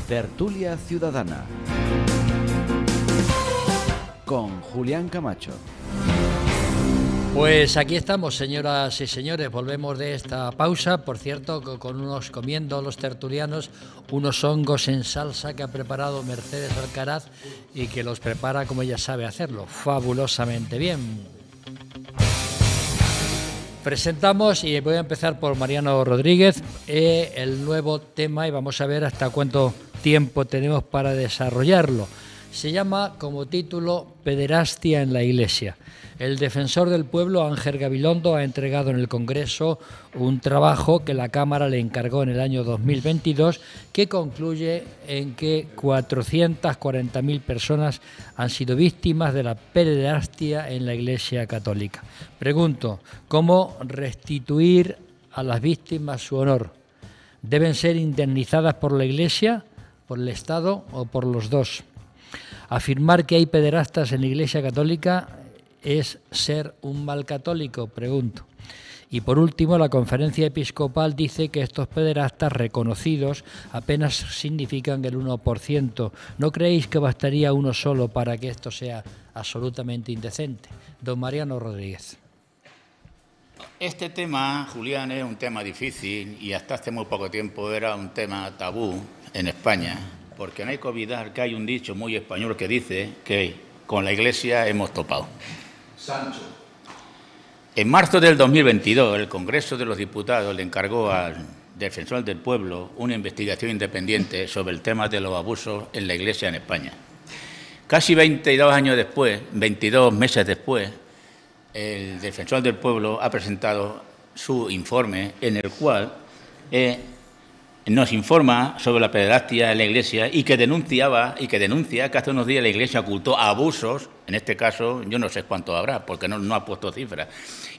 Tertulia Ciudadana con Julián Camacho. Pues aquí estamos, señoras y señores, volvemos de esta pausa, por cierto, comiendo los tertulianos unos hongos en salsa que ha preparado Mercedes Alcaraz y que los prepara como ella sabe hacerlo, fabulosamente bien. Presentamos, y voy a empezar por Mariano Rodríguez, el nuevo tema, y vamos a ver hasta cuánto tiempo tenemos para desarrollarlo. Se llama, como título, Pederastia en la Iglesia. El defensor del pueblo, Ángel Gabilondo, ha entregado en el Congreso un trabajo que la Cámara le encargó en el año 2022, que concluye en que 440.000 personas han sido víctimas de la pederastia en la Iglesia Católica. Pregunto, ¿cómo restituir a las víctimas su honor? ¿Deben ser indemnizadas por la Iglesia, por el Estado o por los dos? Afirmar que hay pederastas en la Iglesia Católica es ser un mal católico, pregunto. Y por último, la Conferencia Episcopal dice que estos pederastas reconocidos apenas significan el 1%. ¿No creéis que bastaría uno solo para que esto sea absolutamente indecente? Don Mariano Rodríguez. Este tema, Julián, es un tema difícil y hasta hace muy poco tiempo era un tema tabú en España, porque no hay que olvidar que hay un dicho muy español que dice que con la Iglesia hemos topado. Sancho. En marzo del 2022, el Congreso de los Diputados le encargó al Defensor del Pueblo una investigación independiente sobre el tema de los abusos en la Iglesia en España. Casi 22 meses después, el Defensor del Pueblo ha presentado su informe en el cual nos informa sobre la pederastia en la Iglesia y que denuncia que hace unos días la Iglesia ocultó abusos, en este caso yo no sé cuánto habrá porque no ha puesto cifras,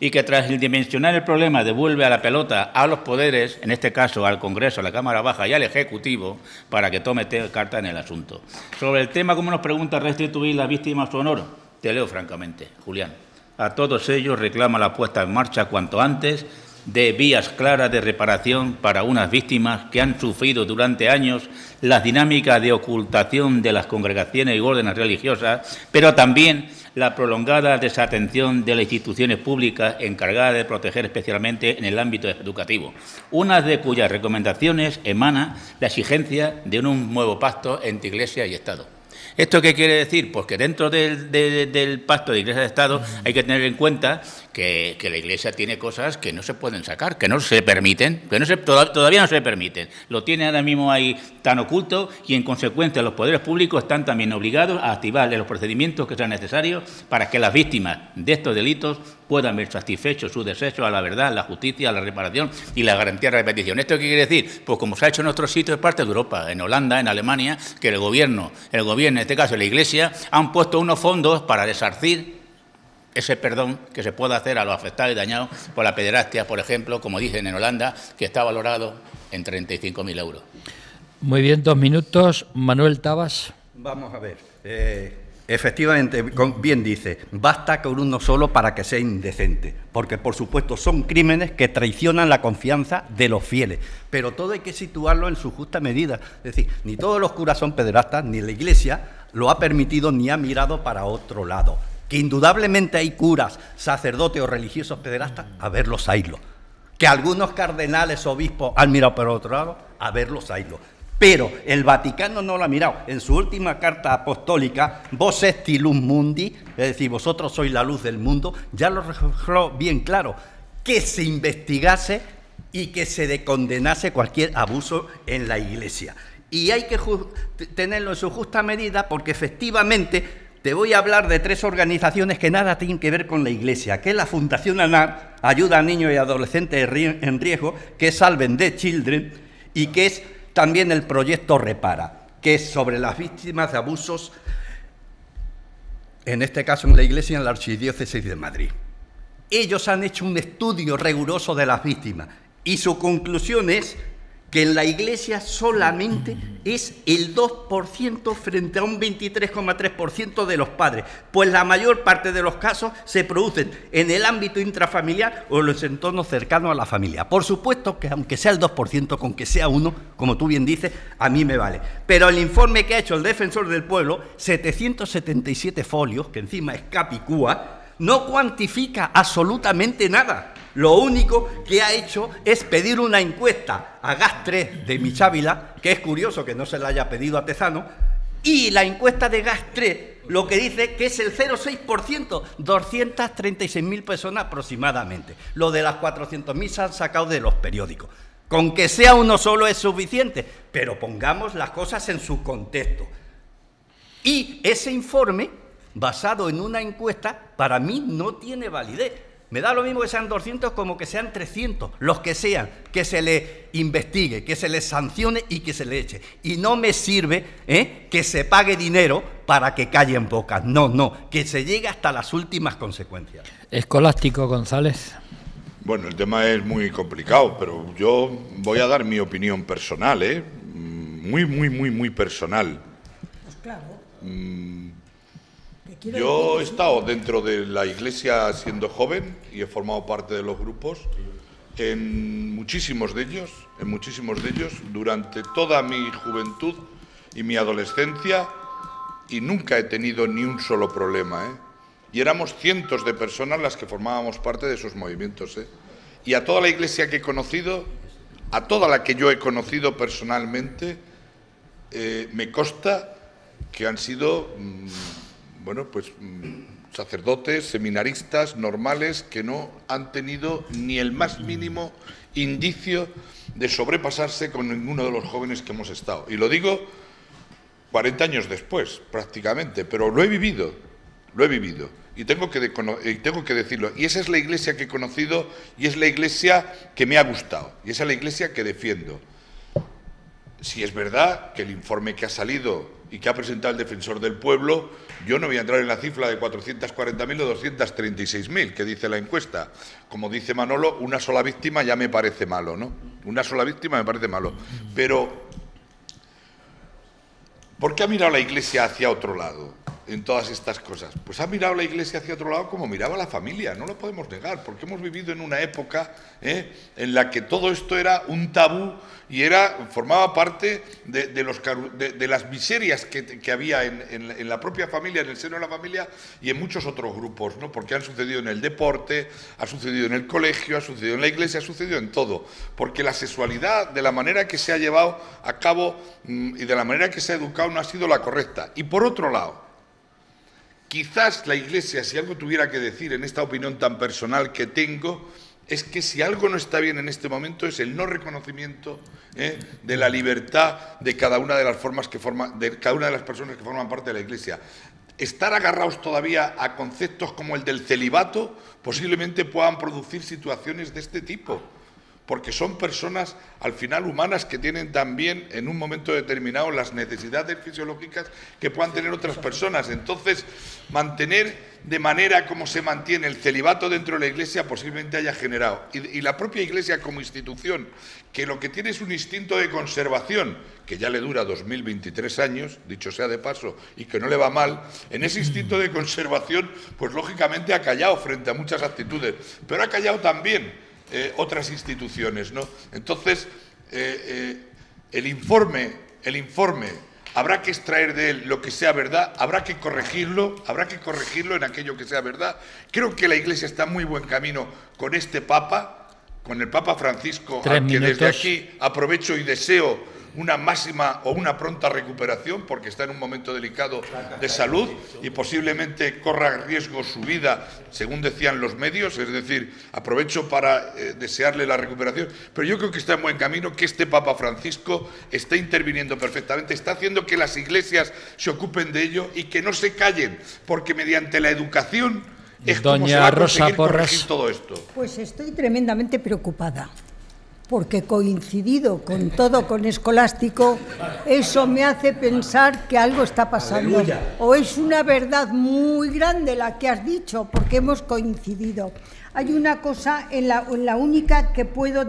y que tras dimensionar el problema devuelve a la pelota a los poderes, en este caso al Congreso, a la Cámara Baja y al Ejecutivo, para que tome carta en el asunto. Sobre el tema, ¿cómo nos pregunta restituir las víctimas su honor? Te leo francamente, Julián. A todos ellos reclama la puesta en marcha cuanto antes de vías claras de reparación para unas víctimas que han sufrido durante años las dinámicas de ocultación de las congregaciones y órdenes religiosas, pero también la prolongada desatención de las instituciones públicas encargadas de proteger especialmente en el ámbito educativo, unas de cuyas recomendaciones emana la exigencia de un nuevo pacto entre Iglesia y Estado. ¿Esto qué quiere decir? Pues que dentro del pacto de Iglesia y Estado hay que tener en cuenta que la Iglesia tiene cosas que no se pueden sacar, que no se permiten, todavía no se permiten. Lo tiene ahora mismo ahí tan oculto y, en consecuencia, los poderes públicos están también obligados a activar los procedimientos que sean necesarios para que las víctimas de estos delitos puedan ver satisfechos su derecho a la verdad, la justicia, la reparación y la garantía de repetición. ¿Esto qué quiere decir? Pues como se ha hecho en otros sitios de parte de Europa, en Holanda, en Alemania, que el gobierno, en este caso la Iglesia, han puesto unos fondos para resarcir ese perdón que se pueda hacer a los afectados y dañados por la pederastia, por ejemplo, como dicen en Holanda, que está valorado en 35.000 euros. Muy bien, 2 minutos. Manuel Tabas. Vamos a ver. Efectivamente, bien dice, basta con uno solo para que sea indecente, porque por supuesto son crímenes que traicionan la confianza de los fieles, pero todo hay que situarlo en su justa medida. Es decir, ni todos los curas son pederastas, ni la Iglesia lo ha permitido ni ha mirado para otro lado. Que indudablemente hay curas, sacerdotes o religiosos pederastas, a verlos haylo. Que algunos cardenales, obispos han mirado para otro lado, a verlos haylo. Pero el Vaticano no lo ha mirado. En su última carta apostólica, Vos esti lux mundi, es decir, vosotros sois la luz del mundo, ya lo dejó bien claro, que se investigase y que se condenase cualquier abuso en la Iglesia. Y hay que tenerlo en su justa medida porque efectivamente te voy a hablar de 3 organizaciones que nada tienen que ver con la Iglesia, que es la Fundación ANAR, Ayuda a Niños y Adolescentes en Riesgo, que es Salven the Children y que es también el proyecto Repara, que es sobre las víctimas de abusos, en este caso en la Iglesia y en la Archidiócesis de Madrid. Ellos han hecho un estudio riguroso de las víctimas y su conclusión es que en la Iglesia solamente es el 2% frente a un 23,3% de los padres, pues la mayor parte de los casos se producen en el ámbito intrafamiliar o en los entornos cercanos a la familia. Por supuesto que aunque sea el 2%, con que sea 1, como tú bien dices, a mí me vale. Pero el informe que ha hecho el Defensor del Pueblo, 777 folios, que encima es capicúa, no cuantifica absolutamente nada. Lo único que ha hecho es pedir una encuesta a GAS3 de Michávila, que es curioso que no se la haya pedido a Tezano, y la encuesta de GAS3 lo que dice que es el 0,6%, 236.000 personas aproximadamente. Lo de las 400.000 se han sacado de los periódicos. Con que sea uno solo es suficiente, pero pongamos las cosas en su contexto. Y ese informe, basado en una encuesta, para mí no tiene validez. Me da lo mismo que sean 200 como que sean 300, los que sean, que se le investigue, que se le sancione y que se le eche. Y no me sirve que se pague dinero para que callen bocas. No, no, que se llegue hasta las últimas consecuencias. Escolástico González. Bueno, el tema es muy complicado, pero yo voy a dar mi opinión personal, muy personal. Pues claro. Yo he estado dentro de la Iglesia siendo joven y he formado parte de los grupos en muchísimos de ellos, durante toda mi juventud y mi adolescencia, y nunca he tenido ni un solo problema, Y éramos cientos de personas las que formábamos parte de esos movimientos, Y a toda la Iglesia que he conocido, a toda la que yo he conocido personalmente, me consta que han sido sacerdotes, seminaristas normales que no han tenido ni el más mínimo indicio de sobrepasarse con ninguno de los jóvenes que hemos estado. Y lo digo 40 años después, prácticamente, pero lo he vivido. Y tengo que decirlo. Y esa es la Iglesia que he conocido y es la Iglesia que me ha gustado. Y esa es la Iglesia que defiendo. Si es verdad que el informe que ha salido y que ha presentado el Defensor del Pueblo, yo no voy a entrar en la cifra de 440.000 o 236.000 que dice la encuesta. Como dice Manolo, una sola víctima ya me parece malo, ¿no? Una sola víctima me parece malo. Pero, ¿por qué ha mirado la Iglesia hacia otro lado en todas estas cosas? Pues ha mirado la Iglesia hacia otro lado como miraba la familia, no lo podemos negar, porque hemos vivido en una época en la que todo esto era un tabú y formaba parte de las miserias que había en la propia familia, en el seno de la familia y en muchos otros grupos, ¿no? Porque han sucedido en el deporte, ha sucedido en el colegio, ha sucedido en la Iglesia, ha sucedido en todo, porque la sexualidad, de la manera que se ha llevado a cabo y de la manera que se ha educado, no ha sido la correcta. Y por otro lado, quizás la Iglesia, si algo tuviera que decir en esta opinión tan personal que tengo, es que si algo no está bien en este momento es el no reconocimiento de la libertad de cada una de las cada una de las personas que forman parte de la Iglesia. Estar agarrados todavía a conceptos como el del celibato posiblemente puedan producir situaciones de este tipo, porque son personas, al final, humanas, que tienen también, en un momento determinado, las necesidades fisiológicas que puedan tener otras personas. Entonces, mantener de manera como se mantiene el celibato dentro de la Iglesia posiblemente haya generado. Y la propia Iglesia como institución, que lo que tiene es un instinto de conservación, que ya le dura 2023 años, dicho sea de paso, y que no le va mal, en ese instinto de conservación, pues lógicamente ha callado frente a muchas actitudes, pero ha callado también otras instituciones, ¿no? Entonces, el informe habrá que extraer de él lo que sea verdad, habrá que corregirlo en aquello que sea verdad. Creo que la Iglesia está en muy buen camino con este Papa, con el Papa Francisco, al que desde aquí aprovecho y deseo una máxima o una pronta recuperación, porque está en un momento delicado de salud y posiblemente corra riesgo su vida, según decían los medios. Es decir, aprovecho para desearle la recuperación, pero yo creo que está en buen camino, que este Papa Francisco está interviniendo perfectamente, está haciendo que las iglesias se ocupen de ello y que no se callen, porque mediante la educación es como se va a conseguir corregir todo esto. Pues estoy tremendamente preocupada, porque coincidido con todo con Escolástico, eso me hace pensar que algo está pasando. ¡Aleluya! O es una verdad muy grande la que has dicho, porque hemos coincidido. Hay una cosa en la única que puedo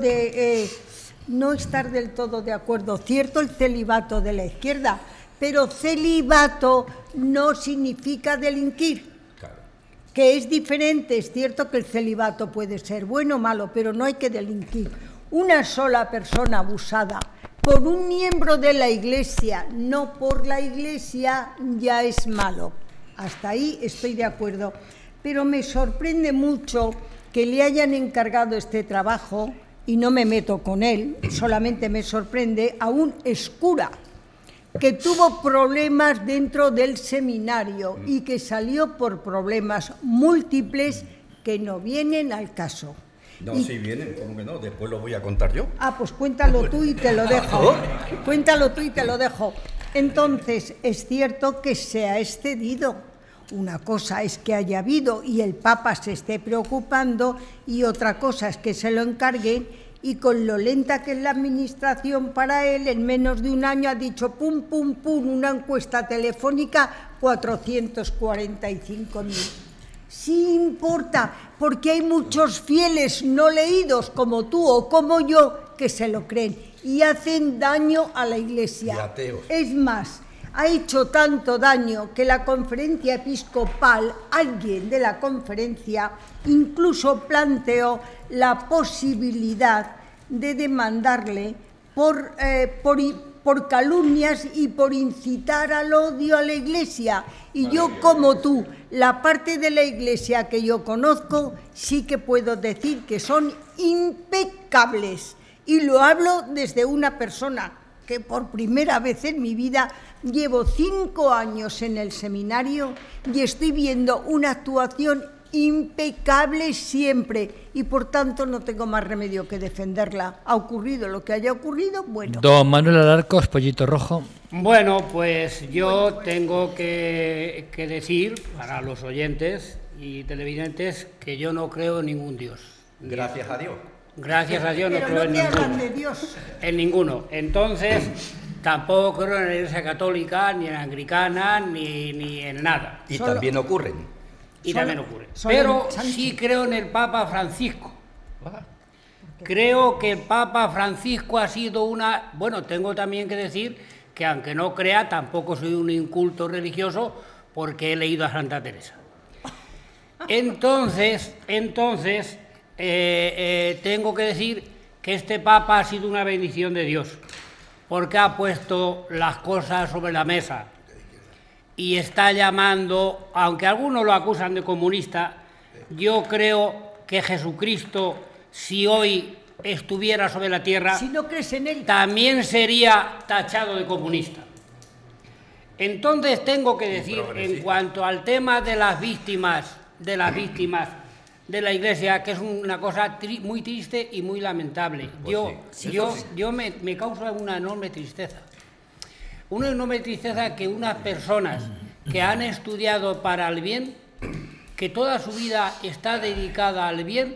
no estar del todo de acuerdo. Cierto el celibato de la izquierda, pero celibato no significa delinquir. Claro. Que es diferente. Es cierto que el celibato puede ser bueno o malo, pero no hay que delinquir. Una sola persona abusada por un miembro de la Iglesia, no por la Iglesia, ya es malo. Hasta ahí estoy de acuerdo. Pero me sorprende mucho que le hayan encargado este trabajo, y no me meto con él, solamente me sorprende, a un excura que tuvo problemas dentro del seminario y que salió por problemas múltiples que no vienen al caso. No, si vienen, ¿cómo que no? Después lo voy a contar yo. Ah, pues cuéntalo tú y te lo dejo. Cuéntalo tú y te lo dejo. Entonces, es cierto que se ha excedido. Una cosa es que haya habido y el Papa se esté preocupando, y otra cosa es que se lo encarguen, y con lo lenta que es la administración para él, en menos de un año ha dicho pum, pum, pum, una encuesta telefónica, 445.000. Sí importa, porque hay muchos fieles no leídos como tú o como yo que se lo creen y hacen daño a la Iglesia. Y ateos. Es más, ha hecho tanto daño que la conferencia episcopal, alguien de la conferencia, incluso planteó la posibilidad de demandarle por calumnias y por incitar al odio a la Iglesia. Y yo, como tú, la parte de la Iglesia que yo conozco, sí que puedo decir que son impecables. Y lo hablo desde una persona que por primera vez en mi vida llevo 5 años en el seminario y estoy viendo una actuación impecable siempre, y por tanto no tengo más remedio que defenderla. Ha ocurrido lo que haya ocurrido, bueno. Don Manuel Alarcos, Pollito Rojo. Bueno, pues yo tengo que decir para los oyentes y televidentes que yo no creo en ningún Dios. Gracias a Dios. Gracias a Dios no creo en ninguno. De Dios. En ninguno. Entonces, tampoco creo en la Iglesia Católica, ni en la Anglicana, ni en nada. Y también ocurren. Y también ocurre. Pero sí creo en el Papa Francisco. Creo que el Papa Francisco ha sido una... Bueno, tengo también que decir que aunque no crea, tampoco soy un inculto religioso, porque he leído a Santa Teresa. Entonces, tengo que decir que este Papa ha sido una bendición de Dios, porque ha puesto las cosas sobre la mesa y está llamando, aunque algunos lo acusan de comunista, yo creo que Jesucristo, si hoy estuviera sobre la tierra, si no crees en él, también sería tachado de comunista. Entonces tengo que decir, en cuanto al tema de las víctimas de la Iglesia, que es una cosa muy triste y muy lamentable. Me causa una enorme tristeza. Una enorme tristeza que unas personas que han estudiado para el bien, que toda su vida está dedicada al bien,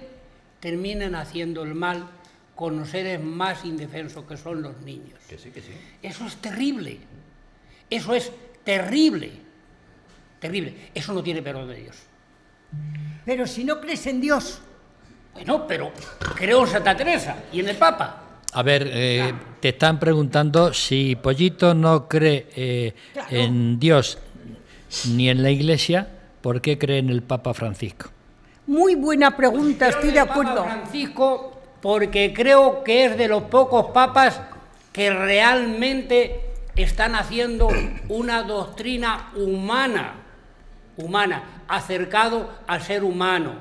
terminen haciendo el mal con los seres más indefensos que son los niños. Que sí, que sí. Eso es terrible. Eso es terrible. Terrible. Eso no tiene perdón de Dios. Pero si no crees en Dios. Bueno, pero creo en Santa Teresa y en el Papa. A ver, te están preguntando si Pollito no cree en Dios ni en la Iglesia, ¿por qué cree en el Papa Francisco? Muy buena pregunta, estoy de acuerdo. Papa Francisco, porque creo que es de los pocos papas que realmente están haciendo una doctrina humana, acercado al ser humano.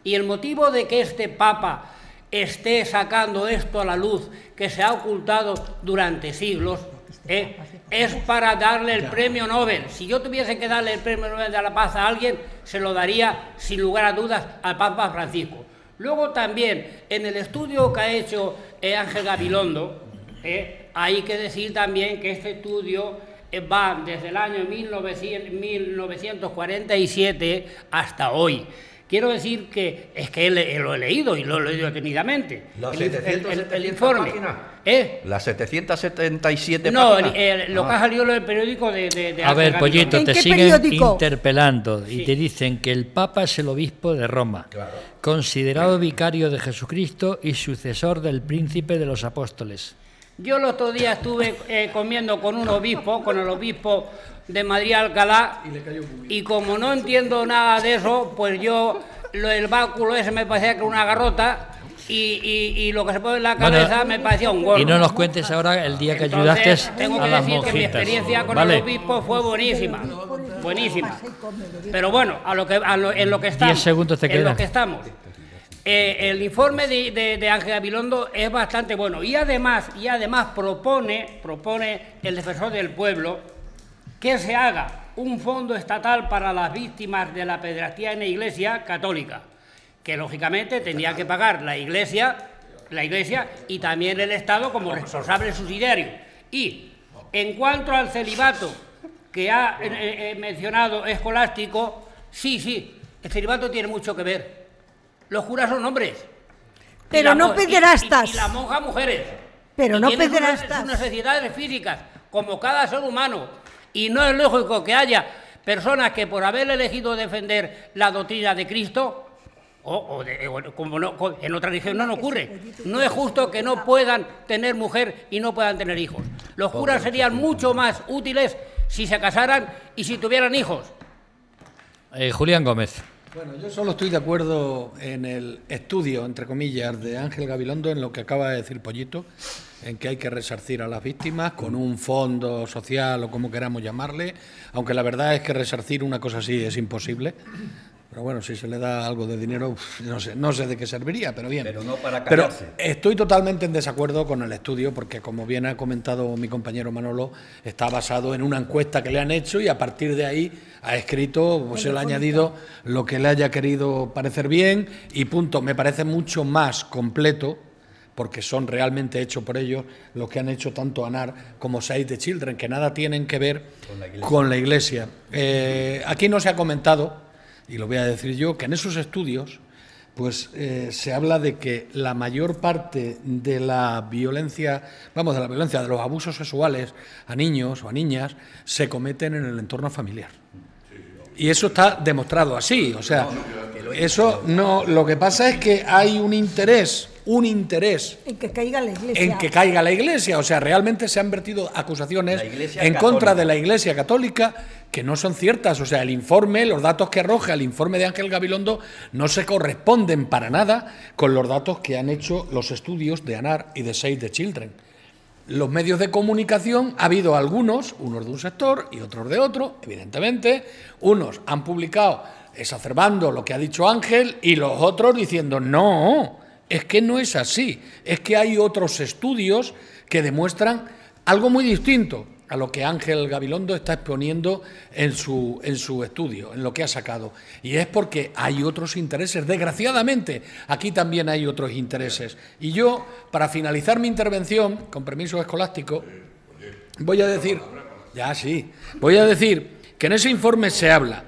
Y el motivo de que este Papa esté sacando esto a la luz, que se ha ocultado durante siglos, es para darle el premio Nobel. Si yo tuviese que darle el premio Nobel de la Paz a alguien, se lo daría sin lugar a dudas al Papa Francisco. Luego también, en el estudio que ha hecho Ángel Gabilondo, hay que decir también que este estudio va desde el año 1947 hasta hoy, Quiero decir que es que lo he leído y lo he leído detenidamente. El informe. Las 777 no, páginas. Lo que ha salido en el periódico de a ver, Pollito, te siguen periódico? interpelando y Sí. te dicen que el Papa es el obispo de Roma, considerado vicario de Jesucristo y sucesor del príncipe de los apóstoles. Yo el otro día estuve comiendo con un obispo, con el obispo de Madrid Alcalá, y como no entiendo nada de eso, pues yo, el báculo ese me parecía que era una garrota, y lo que se pone en la cabeza me parecía un gorro. Y no nos cuentes ahora el día que Entonces, ayudaste tengo a que las decir que mi monjitas. experiencia con ¿Vale? el obispo fue buenísima, buenísima. Pero bueno, en lo que estamos, 10 segundos te en quedan. lo que estamos. El informe de Ángel Gabilondo es bastante bueno y además propone el defensor del pueblo que se haga un fondo estatal para las víctimas de la pederastía en la Iglesia católica, que lógicamente tendría que pagar la Iglesia y también el Estado como responsable subsidiario. Y en cuanto al celibato que ha mencionado Escolástico, sí, el celibato tiene mucho que ver. Los curas son hombres. Pero no pederastas. Y las monjas mujeres. Pero Y no tienen pederastas. sus necesidades físicas, como cada ser humano. Y no es lógico que haya personas que por haber elegido defender la doctrina de Cristo, en otra religión no ocurre. No es justo que no puedan tener mujer y no puedan tener hijos. Los curas serían mucho más útiles si se casaran y si tuvieran hijos. Julián Gómez. Bueno, yo solo estoy de acuerdo en el estudio, entre comillas, de Ángel Gabilondo, en lo que acaba de decir Pollito, en que hay que resarcir a las víctimas con un fondo social o como queramos llamarle, aunque la verdad es que resarcir una cosa así es imposible. Pero bueno, si se le da algo de dinero, no sé de qué serviría, pero bien. Pero no para Pero callarse. estoy totalmente en desacuerdo con el estudio porque, como bien ha comentado mi compañero Manolo, está basado en una encuesta que le han hecho y a partir de ahí ha escrito, pues él ha añadido lo que le haya querido parecer bien y punto. Me parece mucho más completo, porque son realmente hechos por ellos los que han hecho tanto ANAR como Save the Children, que nada tienen que ver con la Iglesia. Aquí no se ha comentado, y lo voy a decir yo, que en esos estudios pues se habla de que la mayor parte de la violencia, de los abusos sexuales a niños o a niñas, se cometen en el entorno familiar. Y eso está demostrado así, o sea, eso no, lo que pasa es que hay un interés En que caiga la Iglesia. en que caiga la Iglesia, o sea, realmente se han vertido acusaciones La Iglesia en católica. contra de la Iglesia católica que no son ciertas, o sea, el informe, los datos que arroja el informe de Ángel Gabilondo no se corresponden para nada con los datos que han hecho los estudios de ANAR y de Save the Children. Los medios de comunicación, ha habido algunos, unos de un sector y otros de otro, evidentemente, unos han publicado exacerbando lo que ha dicho Ángel y los otros diciendo no, es que no es así, es que hay otros estudios que demuestran algo muy distinto a lo que Ángel Gabilondo está exponiendo en su estudio, en lo que ha sacado. Y es porque hay otros intereses, desgraciadamente, aquí también hay otros intereses. Y yo, para finalizar mi intervención, con permiso escolástico, voy a decir que en ese informe se habla.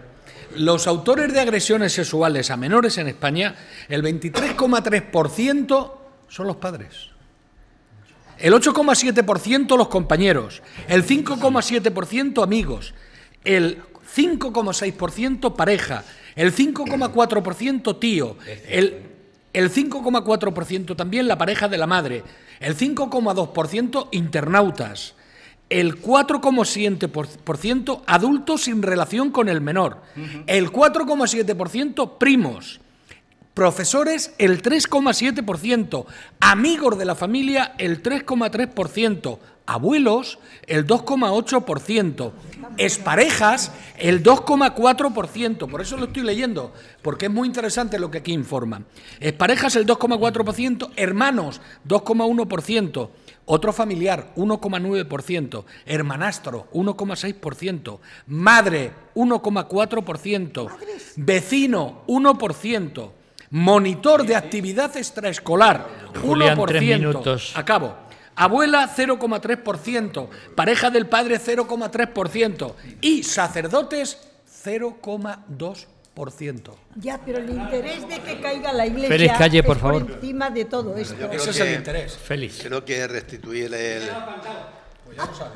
Los autores de agresiones sexuales a menores en España, el 23,3% son los padres. El 8,7% los compañeros, el 5,7% amigos, el 5,6% pareja, el 5,4% tío, el 5,4% también la pareja de la madre, el 5,2% internautas, el 4,7% adultos sin relación con el menor, el 4,7% primos, profesores el 3,7%, amigos de la familia el 3,3%, abuelos el 2,8%, exparejas el 2,4%, por eso lo estoy leyendo, porque es muy interesante lo que aquí informan. Exparejas el 2,4%, hermanos 2,1%, otro familiar 1,9%, hermanastro 1,6%, madre 1,4%, vecino 1%, monitor de actividad extraescolar, Julián, 1%. 3 minutos. Acabo. Abuela, 0,3%. Pareja del padre, 0,3%. Y sacerdotes, 0,2%. 2%. Ya, pero el interés de que caiga la Iglesia Félix Calle, por es favor. por encima de todo esto. Yo creo Ese es el interés. Félix. Creo que restituir el... Pues ya lo sabes.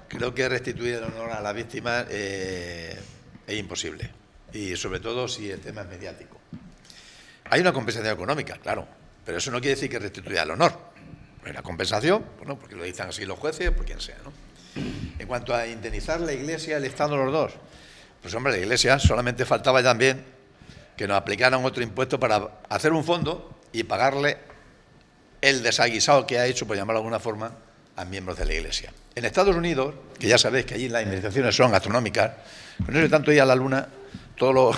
Creo que restituir el honor a las víctimas es imposible. Y sobre todo si el tema es mediático. Hay una compensación económica, claro, pero eso no quiere decir que restituya el honor. Hay una compensación, bueno, porque lo dicen así los jueces, por quien sea, ¿no? En cuanto a indemnizar la Iglesia, el Estado, los dos, pues hombre, la Iglesia solamente faltaba también que nos aplicaran otro impuesto para hacer un fondo y pagarle el desaguisado que ha hecho, por llamarlo de alguna forma, a miembros de la Iglesia. En Estados Unidos, que ya sabéis que allí las indemnizaciones son astronómicas, no sé tanto ir a la Luna, todo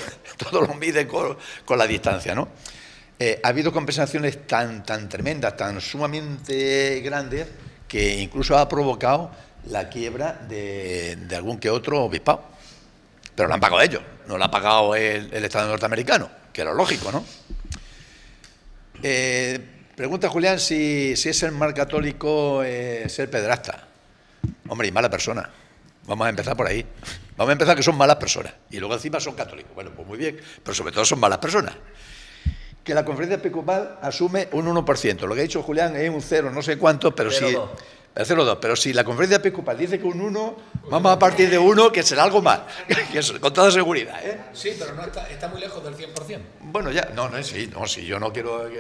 lo mide con la distancia, ¿no? Ha habido compensaciones tan tremendas, tan sumamente grandes, que incluso ha provocado la quiebra de algún que otro obispado. Pero lo han pagado ellos, no lo ha pagado el Estado norteamericano, que era lógico, ¿no? Pregunta Julián si es ser mal católico ser pederasta. Hombre, y mala persona. Vamos a empezar por ahí. Vamos a empezar que son malas personas. Y luego encima son católicos. Bueno, pues muy bien, pero sobre todo son malas personas. Que la conferencia episcopal asume un 1%. Lo que ha dicho Julián es un 0, no sé cuánto, pero sí... El 0,2. Pero si la conferencia episcopal dice que un 1, vamos a partir de 1, que será algo más. Con toda seguridad, ¿eh? Sí, pero no está muy lejos del 100%. Bueno, ya, sí, yo no quiero...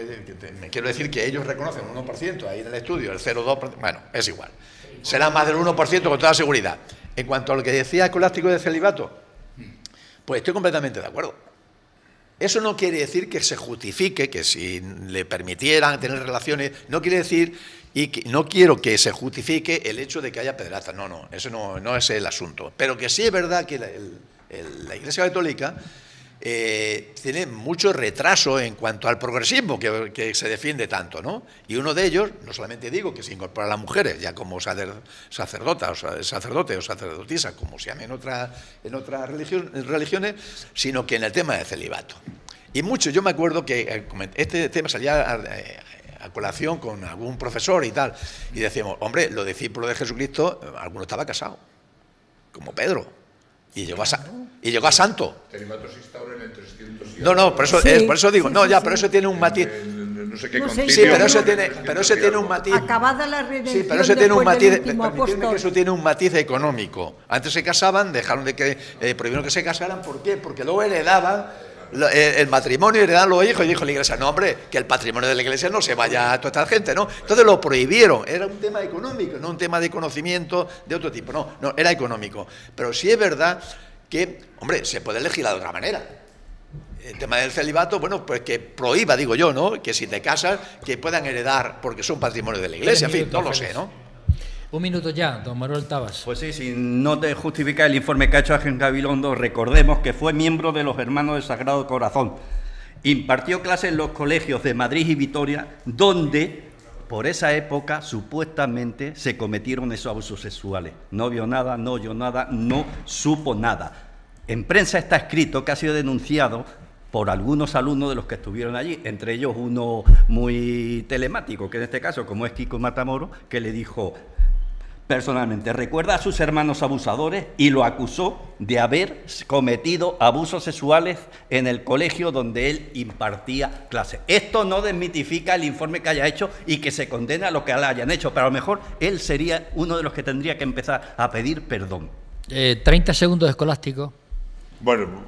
Me quiero decir que ellos reconocen un 1% ahí en el estudio, el 0,2%, bueno, es igual. Será más del 1% con toda seguridad. En cuanto a lo que decía Escolástico de celibato, pues estoy completamente de acuerdo. Eso no quiere decir que se justifique, que si le permitieran tener relaciones, no quiere decir, y que no quiero que se justifique el hecho de que haya pederastas, no, eso no es el asunto. Pero que sí es verdad que la Iglesia Católica tiene mucho retraso en cuanto al progresismo que se defiende tanto, ¿no? Y uno de ellos, no solamente digo que se incorpora a las mujeres ya como sacerdote o sacerdotisa, como se llame en otras religiones, sino que en el tema del celibato. Y mucho, yo me acuerdo que este tema salía a colación con algún profesor y tal, y decíamos, hombre, los discípulos de Jesucristo, alguno estaba casado, como Pedro. Y llegó a santo. Celibato se instaura en el 307. No, por eso digo, pero eso tiene un matiz. No sé qué Sí, pero eso tiene un matiz. Acabada la redención. Sí, pero eso tiene un matiz. Permitidme Que eso tiene un matiz económico. Antes se casaban, dejaron prohibieron que se casaran, ¿por qué? Porque luego heredaban el matrimonio, heredaban los hijos, y dijo la Iglesia, no, hombre, que el patrimonio de la Iglesia no se vaya a toda esta gente, ¿no? Entonces lo prohibieron. Era un tema económico, no un tema de conocimiento de otro tipo, no, era económico. Pero sí es verdad que, hombre, se puede legislar de otra manera. El tema del celibato, bueno, pues que prohíba, digo yo, ¿no? Que si te casas, que puedan heredar porque son patrimonio de la Iglesia, en fin, no lo sé, ¿no? Un minuto ya, don Manuel Tabas. Pues sí, si no te justifica el informe que ha hecho Ángel Gabilondo, recordemos que fue miembro de los Hermanos del Sagrado Corazón. Impartió clases en los colegios de Madrid y Vitoria, donde por esa época supuestamente se cometieron esos abusos sexuales. No vio nada, no oyó nada, no supo nada. En prensa está escrito que ha sido denunciado por algunos alumnos de los que estuvieron allí, entre ellos uno muy telemático, que en este caso, como es Kiko Matamoros, que le dijo personalmente, recuerda a sus hermanos abusadores, y lo acusó de haber cometido abusos sexuales en el colegio donde él impartía clases. Esto no desmitifica el informe que haya hecho y que se condena a lo que le hayan hecho, pero a lo mejor él sería uno de los que tendría que empezar a pedir perdón. 30 segundos de Escolástico. Bueno,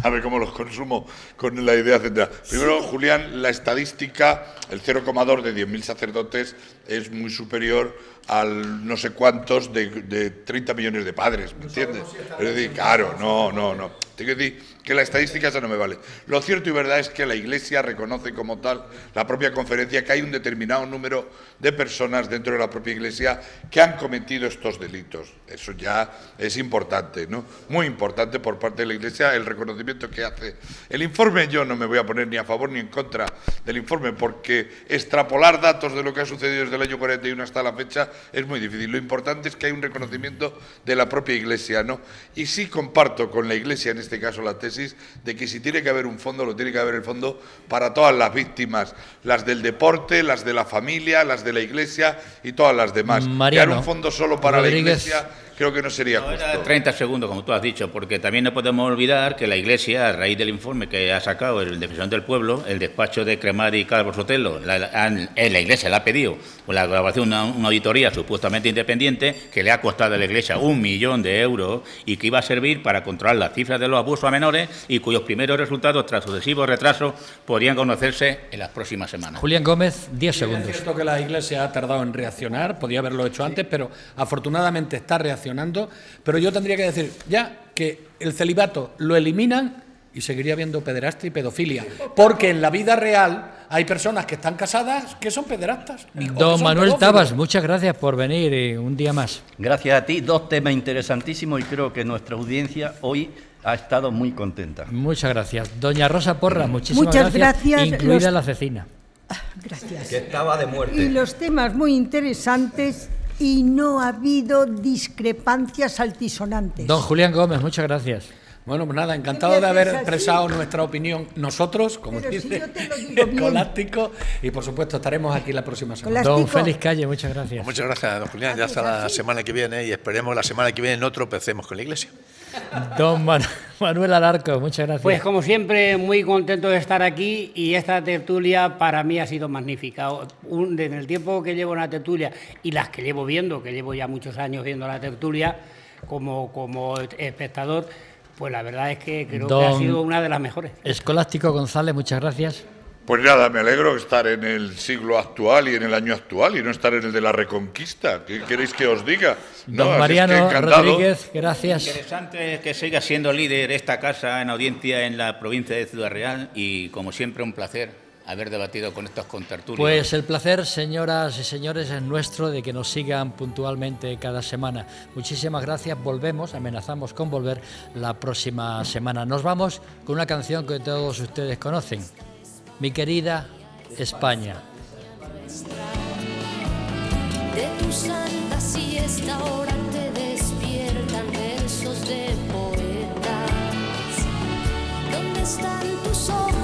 a ver cómo los consumo con la idea central. Primero, Julián, la estadística, el 0,2 de 10.000 sacerdotes es muy superior al no sé cuántos de 30 millones de padres, ¿me entiendes? Es decir, claro, no. Tengo que decir que la estadística esa no me vale. Lo cierto y verdad es que la Iglesia reconoce como tal, la propia conferencia, que hay un determinado número de personas dentro de la propia Iglesia que han cometido estos delitos. Eso ya es importante, ¿no? Muy importante por parte de la Iglesia el reconocimiento que hace. El informe, yo no me voy a poner ni a favor ni en contra del informe, porque extrapolar datos de lo que ha sucedido desde el año 41 hasta la fecha es muy difícil. Lo importante es que hay un reconocimiento de la propia Iglesia, ¿no? Y sí comparto con la Iglesia, en este caso, la tesis de que si tiene que haber un fondo, lo tiene que haber el fondo para todas las víctimas, las del deporte, las de la familia, las de la Iglesia y todas las demás. Mariano Crear un fondo solo para Rodríguez. la Iglesia creo que no sería No, era justo. 30 segundos, como tú has dicho, porque también no podemos olvidar que la Iglesia, a raíz del informe que ha sacado el Defensor del Pueblo, el despacho de Cremari y Calvo Sotelo, la Iglesia le ha pedido la grabación de una auditoría supuestamente independiente que le ha costado a la Iglesia 1 millón de euros y que iba a servir para controlar las cifras de los abusos a menores y cuyos primeros resultados, tras sucesivos retrasos, podrían conocerse en las próximas semanas. Julián Gómez, 10 Es segundos. cierto que la Iglesia ha tardado en reaccionar, podía haberlo hecho antes, pero afortunadamente está reaccionando. Pero yo tendría que decir ya que el celibato lo eliminan y seguiría habiendo pederastia y pedofilia, porque en la vida real hay personas que están casadas que son pederastas. o que Don son Manuel pedófilos. Tabas, muchas gracias por venir un día más. Gracias a ti, 2 temas interesantísimos y creo que nuestra audiencia hoy ha estado muy contenta. Muchas gracias. Doña Rosa Porras, muchísimas Muchas gracias. incluida la cecina. Gracias. Que estaba de Y muerte. los temas muy interesantes y no ha habido discrepancias altisonantes. Don Julián Gómez, muchas gracias. Bueno, pues nada, encantado de haber expresado nuestra opinión nosotros, como Pero si dice yo te lo digo bien. Escolástico, y por supuesto estaremos aquí la próxima semana. Escolástico. Don Félix Calle, muchas gracias. Muchas gracias, don Julián. Ya hasta la semana que viene y esperemos la semana que viene no tropecemos con la Iglesia. Don Manuel Alarco, muchas gracias. Pues como siempre, muy contento de estar aquí y esta tertulia para mí ha sido magnífica. En el tiempo que llevo en la tertulia y las que llevo viendo, que llevo ya muchos años viendo la tertulia como espectador, pues la verdad es que creo que ha Don sido una de las mejores. Escolástico González, muchas gracias. Pues nada, me alegro de estar en el siglo actual y en el año actual y no estar en el de la Reconquista. ¿Qué queréis que os diga? No, Don así es que Mariano encantado. Rodríguez, gracias. Interesante que siga siendo líder esta casa en audiencia en la provincia de Ciudad Real y, como siempre, un placer haber debatido con estos contertulios. Pues el placer, señoras y señores, es nuestro de que nos sigan puntualmente cada semana. Muchísimas gracias. Volvemos, amenazamos con volver la próxima semana. Nos vamos con una canción que todos ustedes conocen. Mi querida España. De tu santa siesta ahora te despiertan versos de poetas. ¿Dónde están tus ojos?